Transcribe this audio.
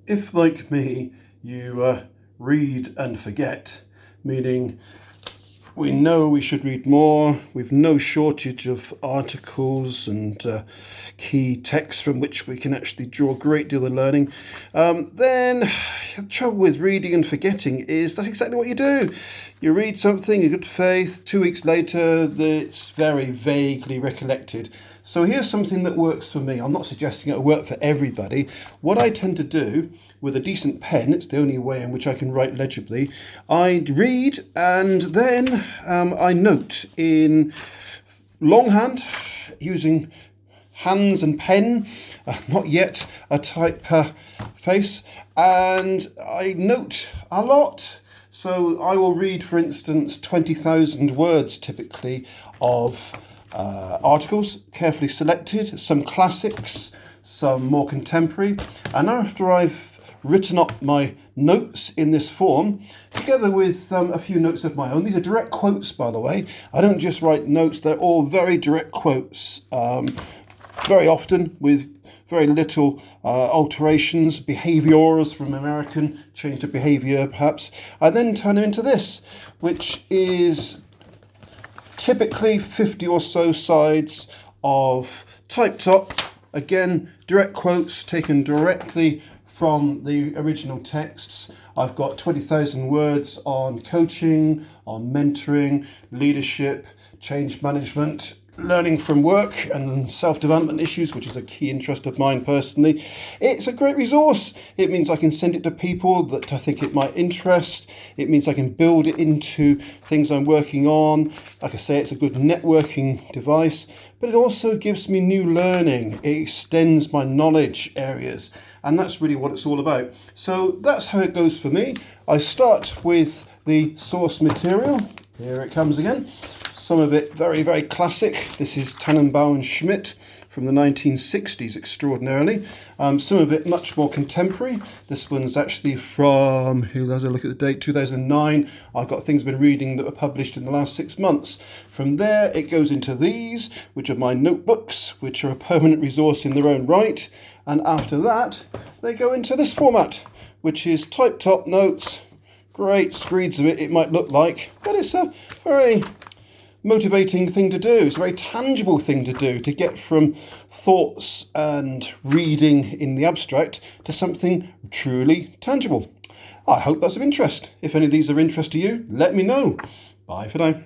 If, like me, you read and forget, meaning we know we should read more, we've no shortage of articles and key texts from which we can actually draw a great deal of learning, then the trouble with reading and forgetting is that's exactly what you do. You read something in good faith, 2 weeks later it's very vaguely recollected. So here's something that works for me. I'm not suggesting it'll work for everybody. What I tend to do with a decent pen, it's the only way in which I can write legibly, I read and then I note in longhand using hands and pen, not yet a typeface, and I note a lot. So I will read, for instance, 20,000 words typically of articles, carefully selected, some classics, some more contemporary, and after I've written up my notes in this form, together with a few notes of my own. These are direct quotes, by the way. I don't just write notes, they're all very direct quotes, very often with very little alterations, behaviours from American, change to behaviour perhaps. I then turn them into this, which is typically 50 or so sides of typed up, again, direct quotes taken directly from the original texts. I've got 20,000 words on coaching, on mentoring, leadership, change management, learning from work and self-development issues, which is a key interest of mine personally. It's a great resource. It means I can send it to people that I think it might interest. It means I can build it into things I'm working on. Like I say, it's a good networking device, but it also gives me new learning. It extends my knowledge areas, and that's really what it's all about. So that's how it goes for me. I start with the source material. Here it comes again. Some of it very, very classic. This is Tannenbaum Schmidt from the 1960s, extraordinarily. Some of it much more contemporary. This one's actually from, who has a look at the date, 2009. I've got things I've been reading that were published in the last 6 months. From there, it goes into these, which are my notebooks, which are a permanent resource in their own right. And after that, they go into this format, which is typed up notes. Great screeds of it might look like, but it's a very motivating thing to do. It's a very tangible thing to do, to get from thoughts and reading in the abstract to something truly tangible. I hope that's of interest. If any of these are of interest to you, let me know. Bye for now.